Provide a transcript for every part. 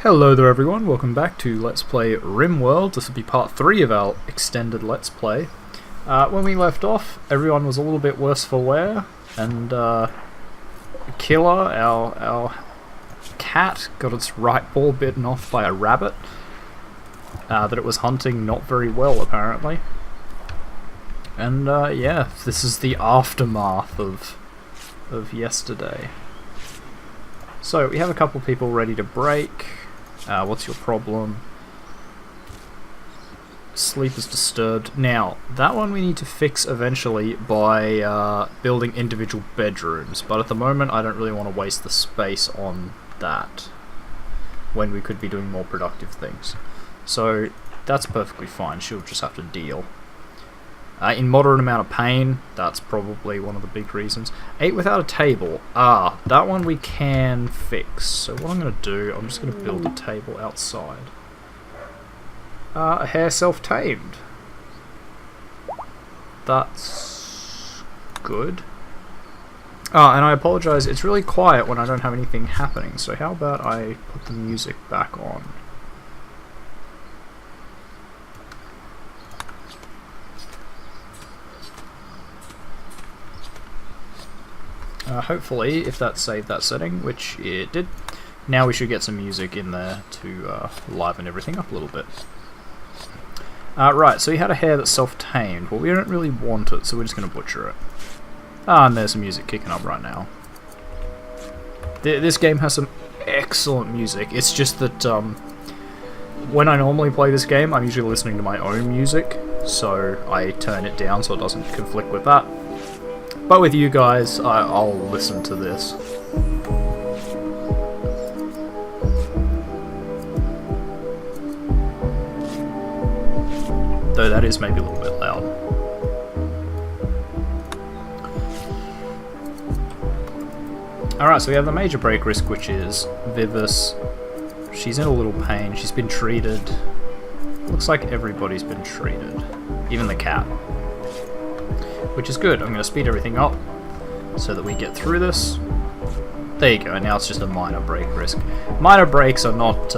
Hello there everyone, welcome back to Let's Play Rimworld. This will be part 3 of our extended Let's Play. When we left off, everyone was a little bit worse for wear, and Killer, our cat, got its right paw bitten off by a rabbit that it was hunting not very well, apparently. And yeah, this is the aftermath of yesterday. So, we have a couple people ready to break. What's your problem? Sleep is disturbed. Now, that one we need to fix eventually by building individual bedrooms, but at the moment I don't really want to waste the space on that when we could be doing more productive things. So, that's perfectly fine, she'll just have to deal. In moderate amount of pain, that's probably one of the big reasons. Ate without a table. That one we can fix. So what I'm going to do, I'm just going to build a table outside. A hare self-tamed. That's good. And I apologise, it's really quiet when I don't have anything happening, so how about I put the music back on? Hopefully, if that saved that setting, which it did, now we should get some music in there to liven everything up a little bit. Right, so we had a hare that's self-tamed. Well, we don't really want it, so we're just going to butcher it. And there's some music kicking up right now. This game has some excellent music. It's just that when I normally play this game, I'm usually listening to my own music, so I turn it down so it doesn't conflict with that. But with you guys, I'll listen to this. Though that is maybe a little bit loud. Alright, so we have the major break risk, which is Vivis. She's in a little pain, she's been treated. Looks like everybody's been treated. Even the cat. Which is good. I'm going to speed everything up so that we get through this. There you go. Now it's just a minor break risk. Minor breaks are not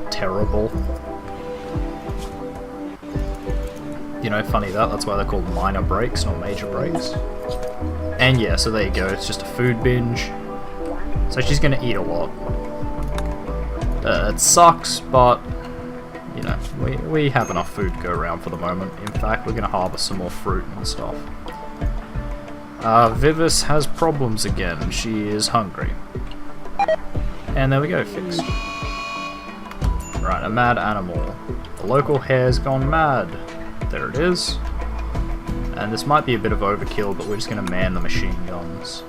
terrible. You know, funny that's why they're called minor breaks, not major breaks. And yeah, so there you go. It's just a food binge. So she's going to eat a lot. It sucks, but you know, we have enough food to go around for the moment. In fact, we're going to harvest some more fruit and stuff. Vivis has problems again. She is hungry. And there we go, fixed. Right, a mad animal. The local hare's gone mad. There it is. And this might be a bit of overkill, but we're just going to man the machine guns.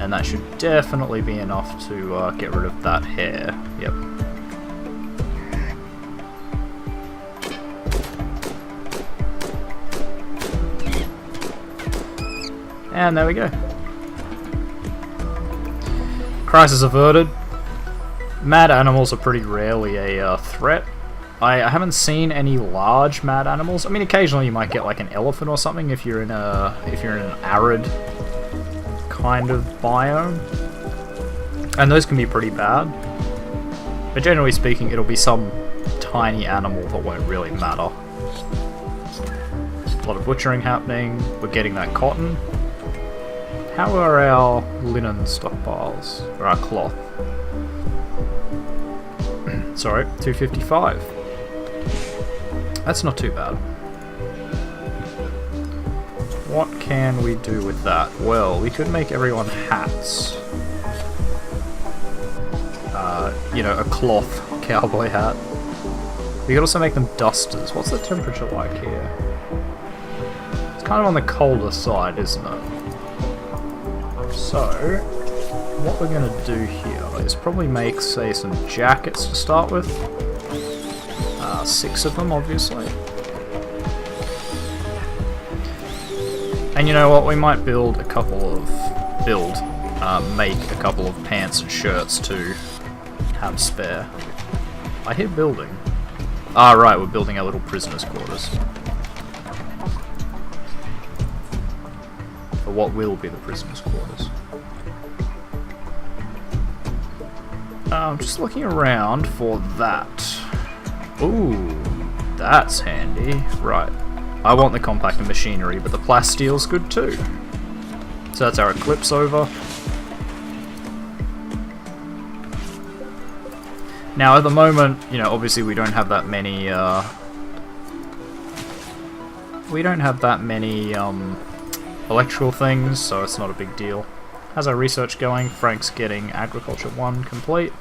And that should definitely be enough to get rid of that hare. Yep. And there we go. Crisis averted. Mad animals are pretty rarely a threat. I haven't seen any large mad animals. I mean, occasionally you might get like an elephant or something if you're in an arid kind of biome, and those can be pretty bad. But generally speaking, it'll be some tiny animal that won't really matter. A lot of butchering happening. We're getting that cotton. How are our linen stockpiles? Or our cloth? Sorry, 255. That's not too bad. What can we do with that? Well, we could make everyone hats. You know, a cloth cowboy hat. We could also make them dusters. What's the temperature like here? It's kind of on the colder side, isn't it? So, what we're going to do here is probably make, say, some jackets to start with. 6 of them, obviously. And you know what, we might make a couple of pants and shirts to have spare. I hear building. Ah, right, we're building our little prisoners' quarters. For what will be the prisoners' quarters. I'm just looking around for that. Ooh, that's handy. Right. I want the compactor machinery, but the plastile's good too. So that's our eclipse over. Now at the moment, you know, obviously we don't have that many, electrical things, so it's not a big deal. How's our research going? Frank's getting Agriculture 1 complete.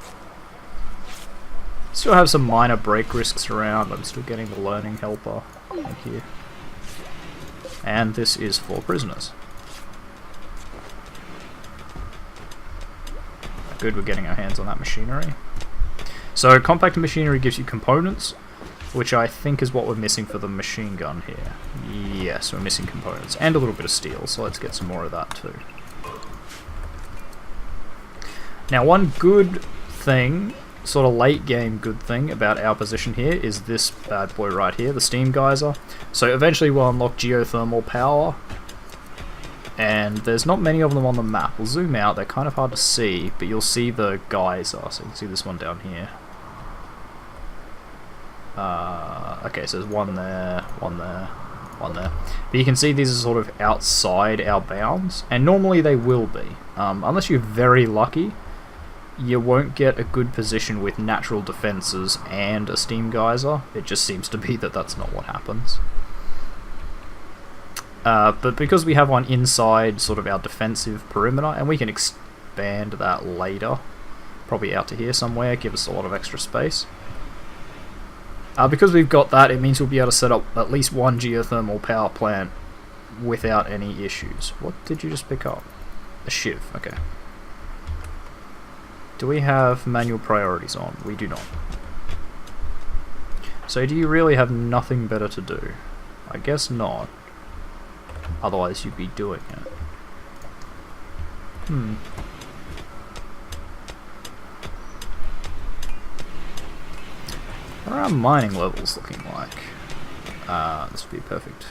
Still have some minor break risks around. I'm still getting the learning helper. Thank you. And this is for prisoners. Good, we're getting our hands on that machinery. So compact machinery gives you components, which I think is what we're missing for the machine gun here. Yes, we're missing components. And a little bit of steel, so let's get some more of that too. Now one good thing, sort of late game good thing about our position here is this bad boy right here, the steam geyser. So eventually we'll unlock geothermal power, and there's not many of them on the map. We'll zoom out, they're kind of hard to see, but you'll see the geyser, so you can see this one down here. Okay, so there's one there, one there, one there. But you can see these are sort of outside our bounds, and normally they will be. Unless you're very lucky, you won't get a good position with natural defenses and a steam geyser. It just seems to be that that's not what happens. But because we have one inside sort of our defensive perimeter, and we can expand that later, probably out to here somewhere, give us a lot of extra space. Because we've got that, it means we'll be able to set up at least one geothermal power plant without any issues. What did you just pick up? A shiv, okay. Do we have manual priorities on? We do not. So do you really have nothing better to do? I guess not. Otherwise you'd be doing it. What are our mining levels looking like? This would be perfect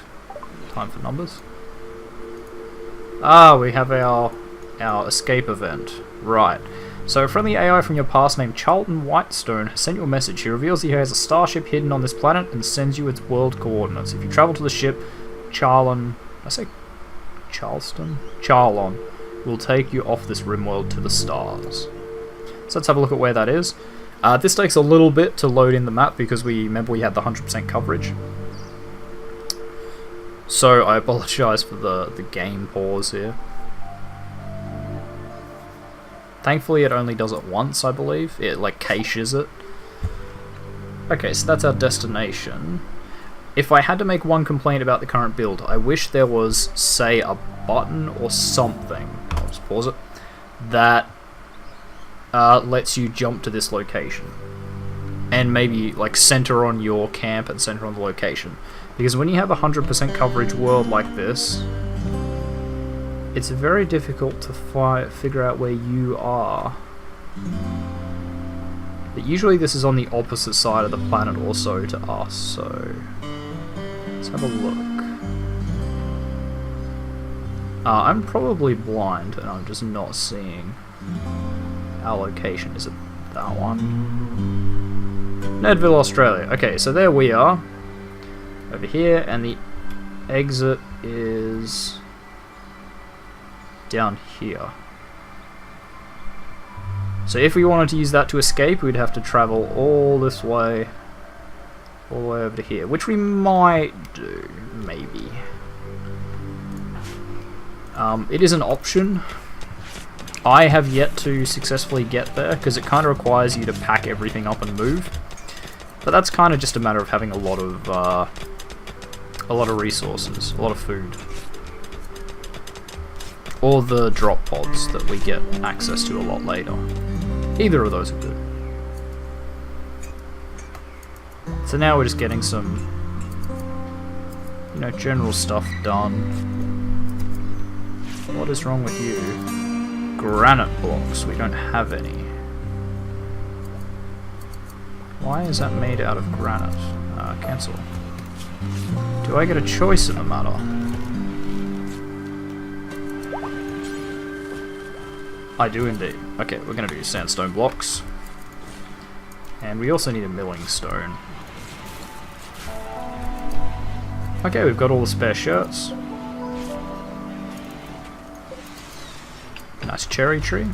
time for numbers. We have our escape event. Right. So a friendly AI from your past named Charlton Whitestone has sent you a message. He reveals he has a starship hidden on this planet and sends you its world coordinates. If you travel to the ship, Charlon will take you off this Rimworld to the stars. So let's have a look at where that is. This takes a little bit to load in the map because remember we had the 100% coverage. So I apologise for the game pause here. Thankfully it only does it once, I believe. It like caches it. Okay, so that's our destination. If I had to make one complaint about the current build, I wish there was, say, a button or something, I'll just pause it, that lets you jump to this location. And maybe like center on your camp and center on the location. Because when you have a 100% coverage world like this, it's very difficult to figure out where you are. But usually this is on the opposite side of the planet also to us, so let's have a look. I'm probably blind and I'm just not seeing our location. Is it that one? Nerdville, Australia. Okay, so there we are. Over here, and the exit is down here. So if we wanted to use that to escape, we'd have to travel all this way, all the way over to here, which we might do, maybe. It is an option. I have yet to successfully get there, because it kind of requires you to pack everything up and move. But that's kind of just a matter of having a lot of resources, a lot of food. Or the drop pods that we get access to a lot later. Either of those are good. So now we're just getting some, you know, general stuff done. What is wrong with you? Granite blocks, we don't have any. Why is that made out of granite? Cancel. Do I get a choice in the matter? I do indeed. Okay, we're gonna do sandstone blocks. And we also need a milling stone. Okay, we've got all the spare shirts. Nice cherry tree.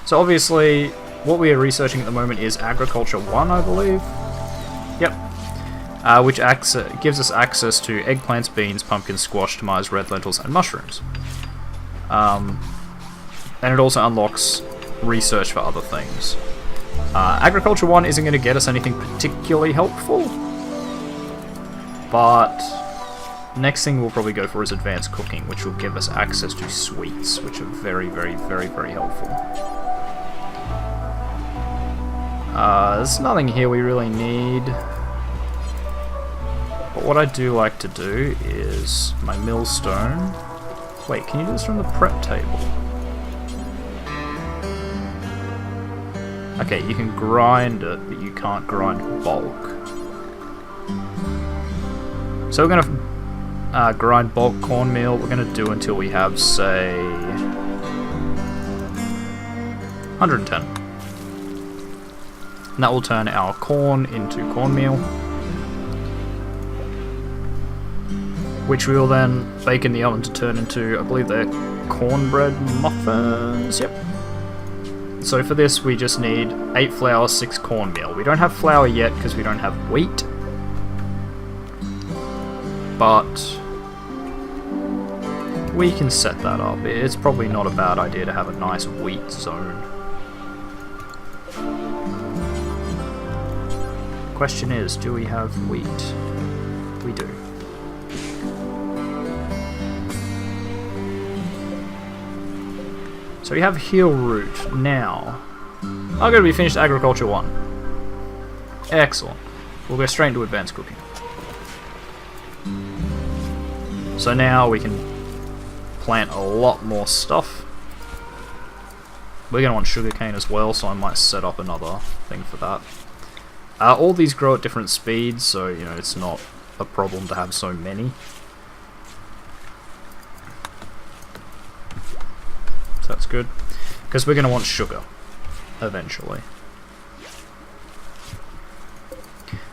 So obviously, what we are researching at the moment is Agriculture 1, I believe. Yep. Which gives us access to eggplants, beans, pumpkins, squash, tomatoes, red lentils, and mushrooms. And it also unlocks research for other things. Agriculture 1 isn't going to get us anything particularly helpful, but next thing we'll probably go for is advanced cooking, which will give us access to sweets, which are very, very, very, very helpful. There's nothing here we really need. But what I do like to do is my millstone. Wait, can you do this from the prep table? Okay, you can grind it, but you can't grind bulk. So we're gonna grind bulk cornmeal. We're gonna do until we have, say, 110. And that will turn our corn into cornmeal, which we will then bake in the oven to turn into, I believe they're cornbread muffins. Yep. So for this we just need 8 flour, 6 cornmeal. We don't have flour yet because we don't have wheat, but we can set that up. It's probably not a bad idea to have a nice wheat zone. Question is, do we have wheat? We do. So we have heel root. Now, I'm going to be finished Agriculture 1. Excellent. We'll go straight into advanced cooking. So now we can plant a lot more stuff. We're going to want sugarcane as well, so I might set up another thing for that. All these grow at different speeds, so you know it's not a problem to have so many. So that's good, because we're going to want sugar eventually.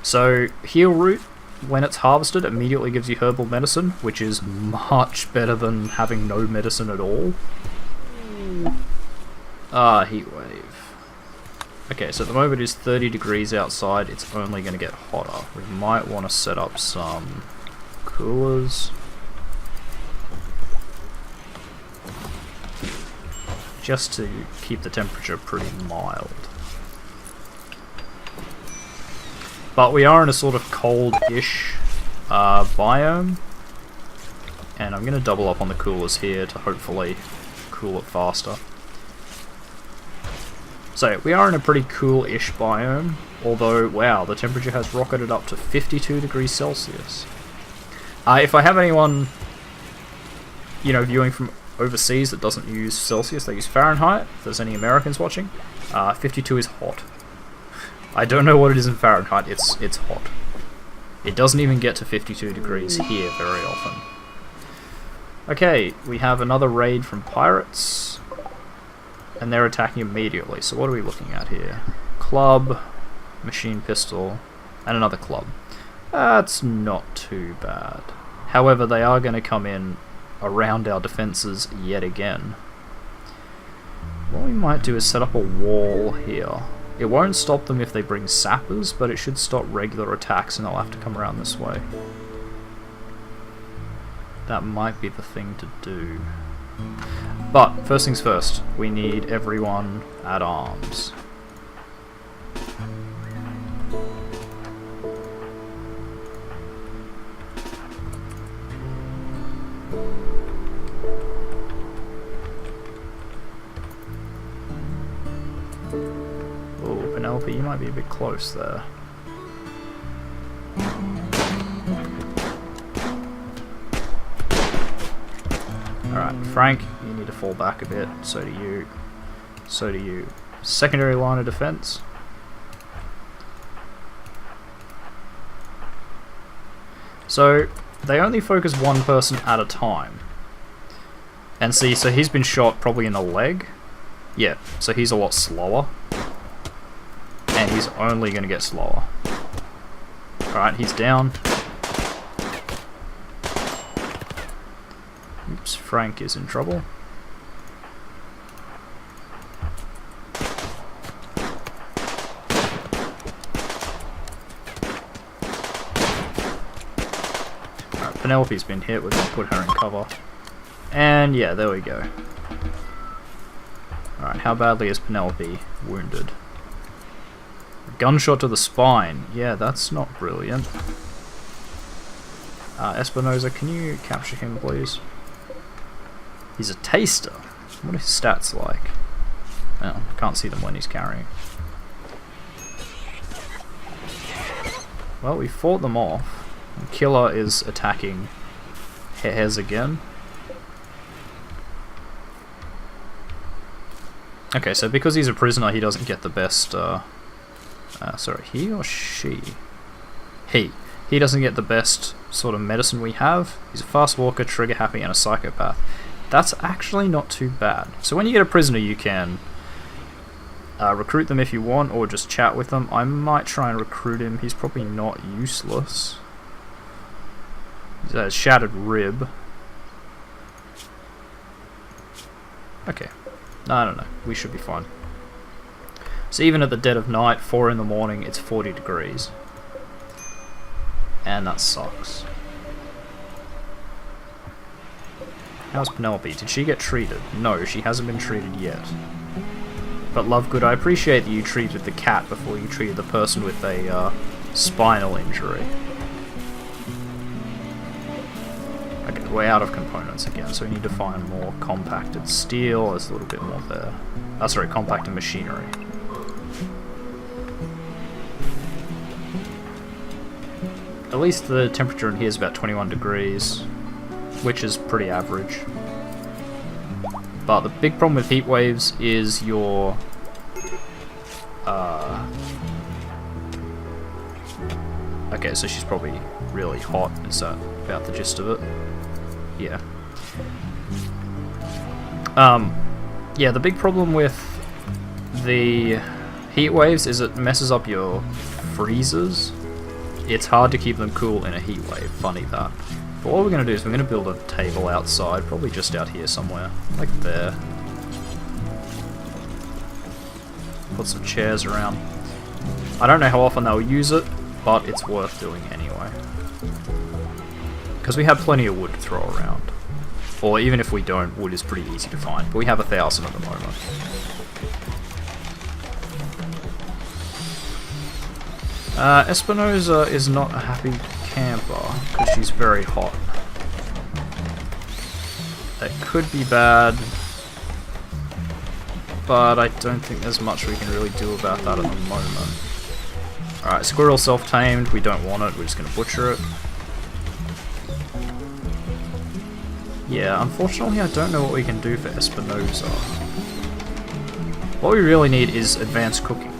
So heel root, when it's harvested, immediately gives you herbal medicine, which is much better than having no medicine at all. Heat wave. Okay, so at the moment it's 30 degrees outside. It's only going to get hotter. We might want to set up some coolers. Just to keep the temperature pretty mild. But we are in a sort of cold-ish biome. And I'm going to double up on the coolers here to hopefully cool it faster. So, we are in a pretty cool-ish biome, although, wow, the temperature has rocketed up to 52 degrees Celsius. If I have anyone, you know, viewing from overseas that doesn't use Celsius, they use Fahrenheit, if there's any Americans watching, 52 is hot. I don't know what it is in Fahrenheit, it's hot. It doesn't even get to 52 degrees here very often. Okay, we have another raid from pirates. And they're attacking immediately, so what are we looking at here? Club, machine pistol, and another club. That's not too bad. However, they are going to come in around our defences yet again. What we might do is set up a wall here. It won't stop them if they bring sappers, but it should stop regular attacks and they'll have to come around this way. That might be the thing to do. But, first things first, we need everyone at arms. Oh, Penelope, you might be a bit close there. Alright, Frank, you need to fall back a bit, so do you. So do you. Secondary line of defense. So, they only focus one person at a time. And see, so he's been shot probably in the leg. Yeah, so he's a lot slower. he's only going to get slower. Alright, he's down. Oops, Frank is in trouble. Alright, Penelope's been hit, we're going to put her in cover. And yeah, there we go. Alright, how badly is Penelope wounded? Gunshot to the spine. Yeah, that's not brilliant. Espinosa, can you capture him, please? He's a taster. What are his stats like? Oh, can't see them when he's carrying. Well, we fought them off. Killer is attacking Hez again. Okay, so because he's a prisoner, he doesn't get the best, sorry, he or she? He doesn't get the best sort of medicine we have. He's a fast walker, trigger happy, and a psychopath. That's actually not too bad. So when you get a prisoner, you can recruit them if you want, or just chat with them. I might try and recruit him. He's probably not useless. He's a shattered rib. Okay. I don't know. We should be fine. So even at the dead of night, 4 in the morning, it's 40 degrees. And that sucks. How's Penelope? Did she get treated? No, she hasn't been treated yet. But Lovegood, I appreciate that you treated the cat before you treated the person with a spinal injury. Okay, we're out of components again, so we need to find more compacted steel. There's a little bit more there. Oh, sorry, compacted machinery. At least the temperature in here is about 21 degrees, which is pretty average. But the big problem with heat waves is your... Okay, so she's probably really hot. Is that about the gist of it? Yeah. Yeah, the big problem with the heat waves is it messes up your freezers. It's hard to keep them cool in a heat wave. Funny that. But what we're going to do is we're going to build a table outside, probably just out here somewhere, like there. Put some chairs around. I don't know how often they'll use it, but it's worth doing anyway. Because we have plenty of wood to throw around. Or even if we don't, wood is pretty easy to find. But we have 1,000 at the moment. Espinosa is not a happy camper, because she's very hot. That could be bad, but I don't think there's much we can really do about that at the moment. Alright, squirrel self-tamed, we don't want it, we're just going to butcher it. Yeah, unfortunately I don't know what we can do for Espinosa. What we really need is advanced cooking.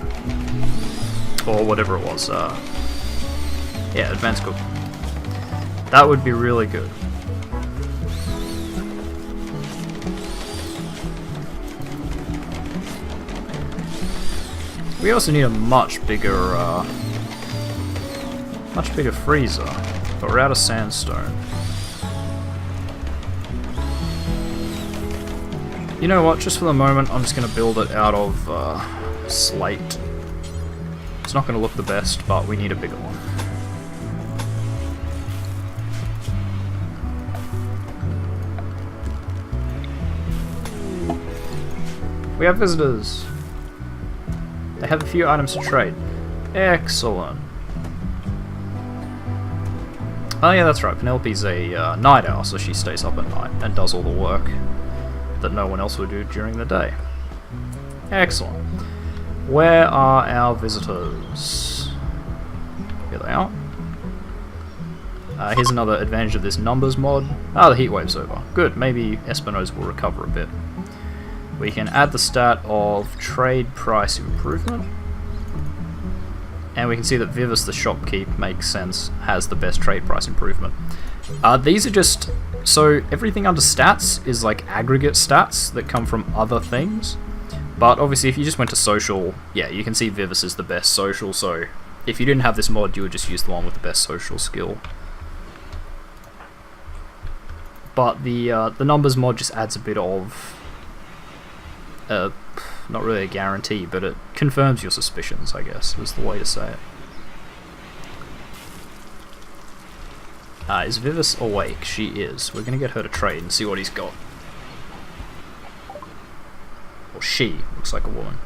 Or whatever it was, yeah, advanced cooking. That would be really good. We also need a much bigger freezer, but we're out of sandstone. You know what, just for the moment, I'm just going to build it out of slate. It's not going to look the best, but we need a bigger one. We have visitors. They have a few items to trade. Excellent. Oh yeah, that's right. Penelope's a night owl, so she stays up at night and does all the work that no one else would do during the day. Excellent. Where are our visitors? Here they are. Here's another advantage of this numbers mod. Ah, the heatwave's over. Good, maybe Espinosa will recover a bit. We can add the stat of trade price improvement. And we can see that Vivis the shopkeep makes sense, has the best trade price improvement. These are just... So everything under stats is like aggregate stats that come from other things. But obviously if you just went to social, yeah, you can see Vivis is the best social, so if you didn't have this mod, you would just use the one with the best social skill. But the numbers mod just adds a bit of, not really a guarantee, but it confirms your suspicions, I guess, was the way to say it. Is Vivis awake? She is. We're going to get her to trade and see what he's got. Or she. Looks like a woman.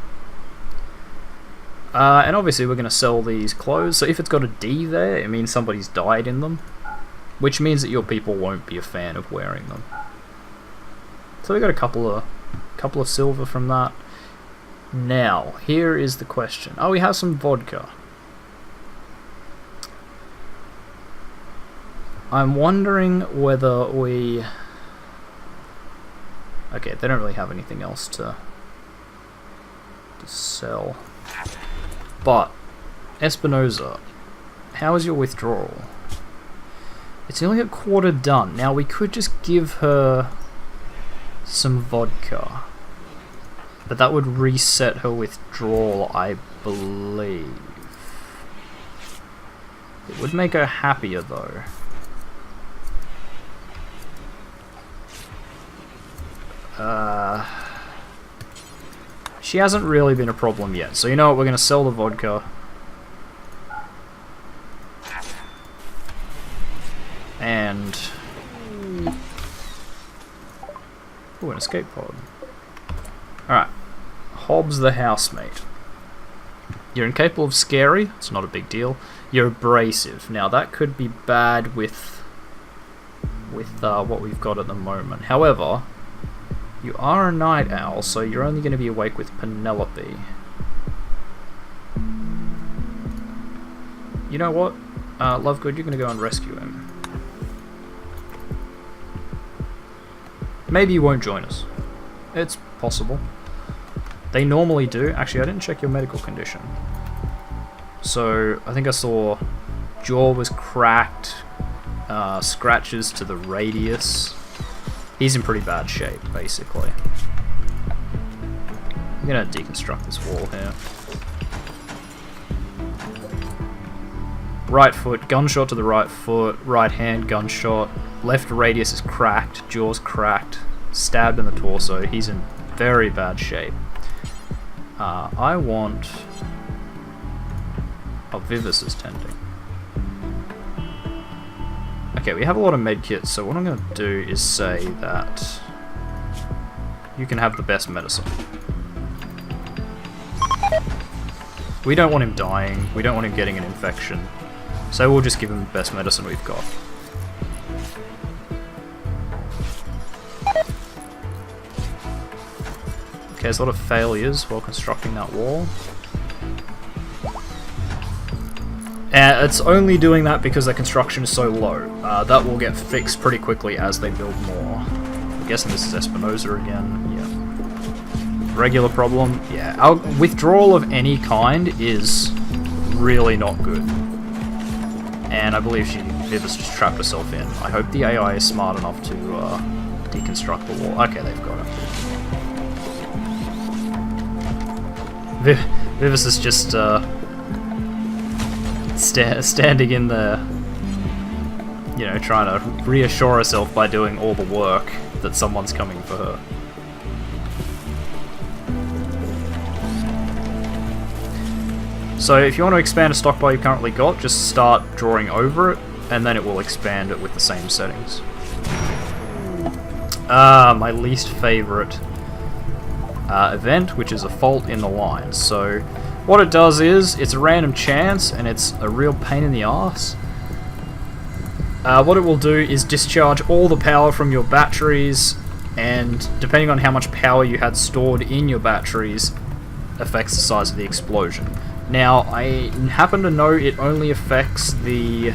And obviously we're going to sell these clothes. So if it's got a D there, it means somebody's died in them. Which means that your people won't be a fan of wearing them. So we got a couple of silver from that. Now, here is the question. Oh, we have some vodka. I'm wondering whether we... Okay, they don't really have anything else to sell. But, Espinosa, how is your withdrawal? It's only a quarter done. Now, we could just give her some vodka. But that would reset her withdrawal, I believe. It would make her happier, though. She hasn't really been a problem yet, so you know what, we're going to sell the vodka. And... Ooh, an escape pod. Alright. Hobbs the housemate. You're incapable of scary, it's not a big deal. You're abrasive. Now that could be bad with what we've got at the moment. However... You are a night owl, so you're only going to be awake with Penelope. You know what? Lovegood, you're going to go and rescue him. Maybe you won't join us. It's possible. They normally do. Actually, I didn't check your medical condition. So, I think I saw jaw was cracked, scratches to the radius. He's in pretty bad shape, basically. I'm gonna deconstruct this wall here. Right foot, gunshot to the right foot, right hand, gunshot. Left radius is cracked, jaw's cracked, stabbed in the torso. He's in very bad shape. I want... Oh, Vivis is tending. Okay, we have a lot of medkits, so what I'm going to do is say that you can have the best medicine. We don't want him dying, we don't want him getting an infection, so we'll just give him the best medicine we've got. Okay, there's a lot of failures while constructing that wall. It's only doing that because their construction is so low. That will get fixed pretty quickly as they build more. I'm guessing this is Espinosa again. Yeah. Regular problem. Yeah. Our withdrawal of any kind is really not good. And I believe Vivis just trapped herself in. I hope the AI is smart enough to deconstruct the wall. Okay, they've got it. Vivis is just... standing in there, you know, trying to reassure herself by doing all the work that someone's coming for her. So if you want to expand a stockpile you currently got, just start drawing over it, and then it will expand it with the same settings. My least favorite event, which is a fault in the line. So what it does is, it's a random chance, and it's a real pain in the arse. What it will do is discharge all the power from your batteries, and depending on how much power you had stored in your batteries, affects the size of the explosion. Now, I happen to know it only affects the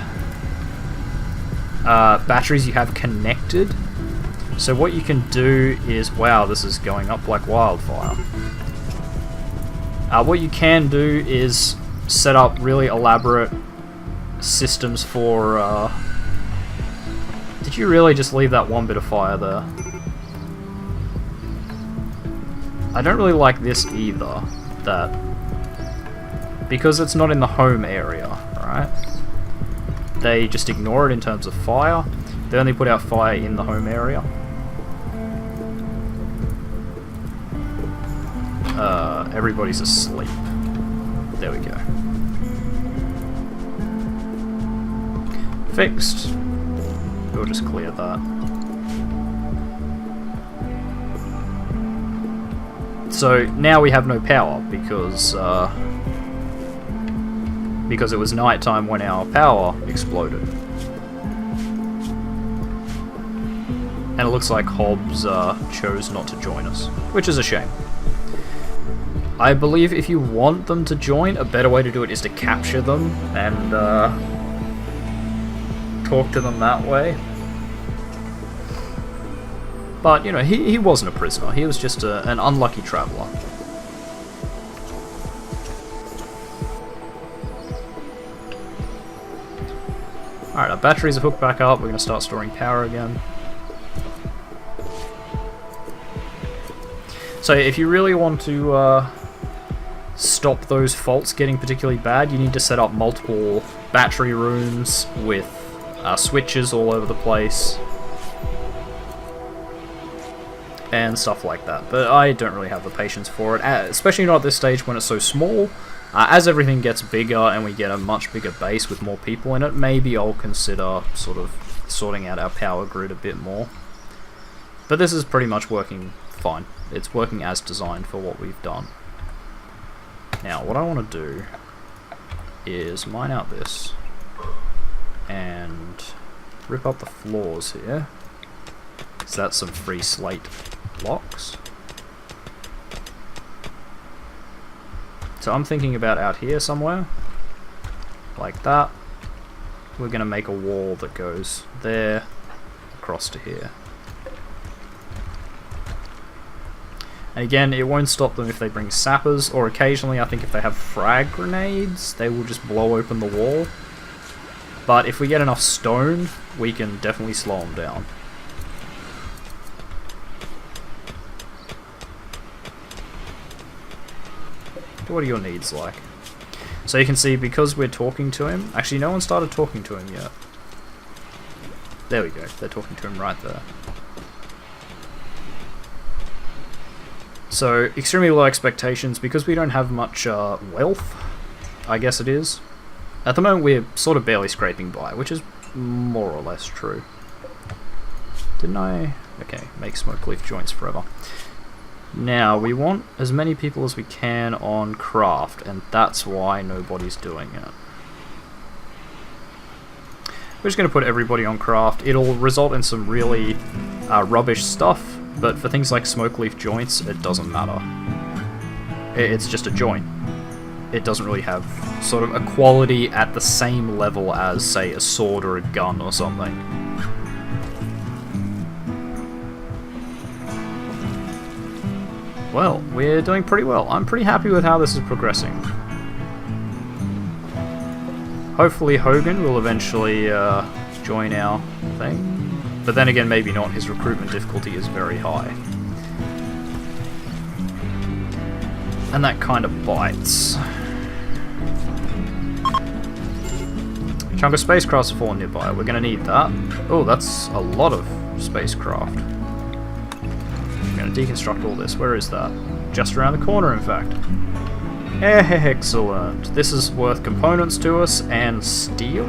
batteries you have connected. So what you can do is, wow, this is going up like wildfire. What you can do is set up really elaborate systems for... Did you really just leave that one bit of fire there? I don't really like this either, that because it's not in the home area, right? They just ignore it in terms of fire. They only put out fire in the home area. Everybody's asleep. There we go. Fixed. We'll just clear that. So now we have no power because it was nighttime when our power exploded. And it looks like Hobbs chose not to join us, which is a shame. I believe if you want them to join, a better way to do it is to capture them and talk to them that way. But, you know, he wasn't a prisoner. He was just an unlucky traveller. Alright, our batteries are hooked back up. We're going to start storing power again. So if you really want to stop those faults getting particularly bad, you need to set up multiple battery rooms with switches all over the place. And stuff like that, but I don't really have the patience for it, especially not at this stage when it's so small. As everything gets bigger and we get a much bigger base with more people in it, maybe I'll consider sort of sorting out our power grid a bit more. But this is pretty much working fine. It's working as designed for what we've done. Now, what I want to do is mine out this and rip up the floors here. So that's some free slate blocks. So I'm thinking about out here somewhere, like that. We're going to make a wall that goes there, across to here. And again, it won't stop them if they bring sappers, or occasionally I think if they have frag grenades, they will just blow open the wall. But if we get enough stone, we can definitely slow them down. What are your needs like? So you can see, because we're talking to him... Actually, no one started talking to him yet. There we go. They're talking to him right there. So, extremely low expectations, because we don't have much wealth, I guess it is. At the moment, we're sort of barely scraping by, which is more or less true. Didn't I? Okay, make smoke leaf joints forever. Now, we want as many people as we can on craft, and that's why nobody's doing it. We're just going to put everybody on craft. It'll result in some really rubbish stuff, but for things like smoke leaf joints, it doesn't matter. It's just a joint. It doesn't really have sort of a quality at the same level as, say, a sword or a gun or something. Well, we're doing pretty well. I'm pretty happy with how this is progressing. Hopefully Hogan will eventually join our thing. But then again, maybe not. His recruitment difficulty is very high. And that kind of bites. Chunk of spacecrafts have fallen nearby. We're going to need that. Oh, that's a lot of spacecraft. I'm going to deconstruct all this. Where is that? Just around the corner, in fact. Excellent. This is worth components to us, and steel?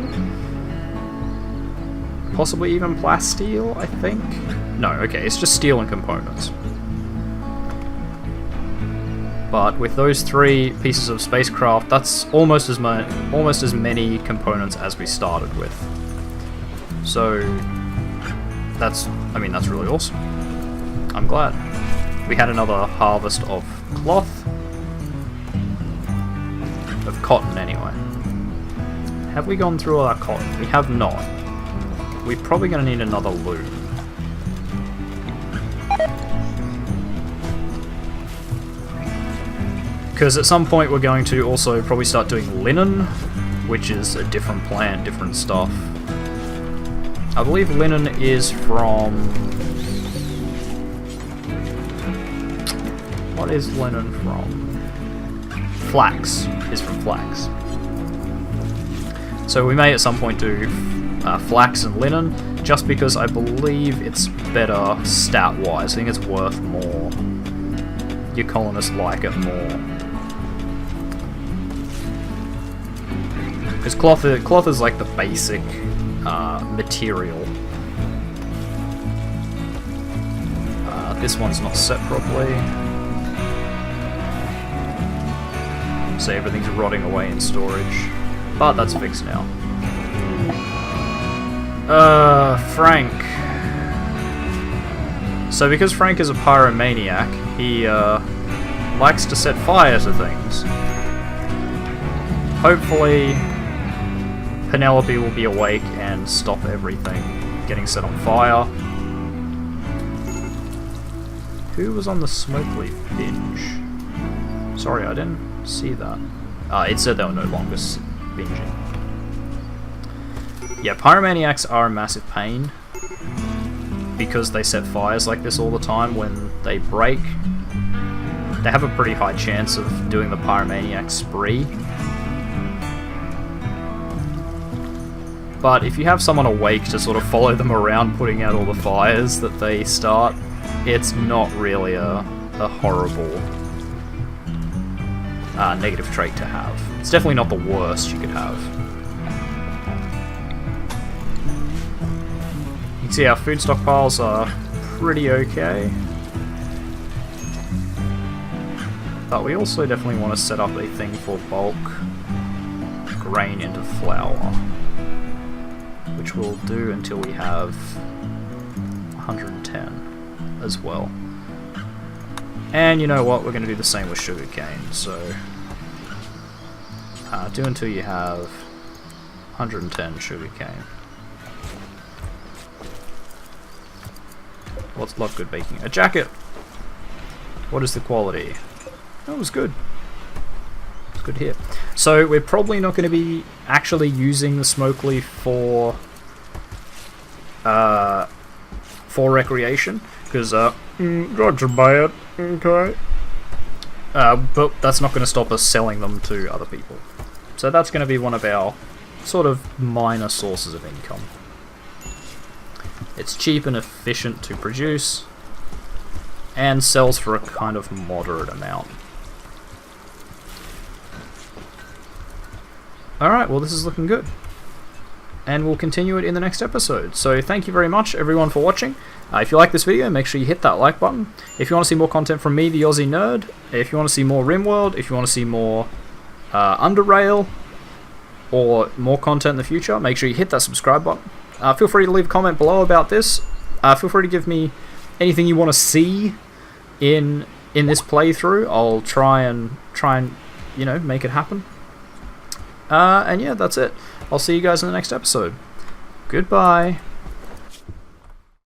Possibly even plasteel, I think? No, okay, it's just steel and components. But with those 3 pieces of spacecraft, that's almost as many components as we started with. So, that's really awesome. I'm glad. We had another harvest of cloth. Of cotton, anyway. Have we gone through all our cotton? We have not. We're probably going to need another loom. Because at some point we're going to also probably start doing linen, which is a different plant, different stuff. I believe linen is from... What is linen from? Flax is from flax. So we may at some point do flax and linen, just because I believe it's better stat-wise. I think it's worth more. Your colonists like it more. Because cloth is like the basic material. This one's not set properly. So everything's rotting away in storage. But that's fixed now. Frank. So because Frank is a pyromaniac, he likes to set fire to things. Hopefully Penelope will be awake and stop everything getting set on fire. Who was on the smoke leaf binge? Sorry, I didn't see that. It said they were no longer binging. Yeah, pyromaniacs are a massive pain because they set fires like this all the time. When they break, they have a pretty high chance of doing the pyromaniac spree. But if you have someone awake to sort of follow them around putting out all the fires that they start, it's not really a horrible negative trait to have. It's definitely not the worst you could have. You can see our food stockpiles are pretty okay. But we also definitely want to set up a thing for bulk grain into flour, which we'll do until we have 110 as well. And you know what, we're going to do the same with sugarcane, so do until you have 110 sugarcane. What's love good baking? A jacket! What is the quality? That was good. It's good here. So we're probably not going to be actually using the smoke leaf for recreation, because got to buy it, okay. But that's not going to stop us selling them to other people. So that's going to be one of our sort of minor sources of income. It's cheap and efficient to produce, and sells for a kind of moderate amount. Alright, well this is looking good. And we'll continue it in the next episode. So thank you very much everyone for watching. If you like this video, make sure you hit that like button. If you want to see more content from me, the Aussie Nerd, if you want to see more Rimworld, if you want to see more Underrail, or more content in the future, make sure you hit that subscribe button. Feel free to leave a comment below about this. Feel free to give me anything you want to see in this playthrough. I'll try and you know, make it happen. And yeah, that's it. I'll see you guys in the next episode. Goodbye.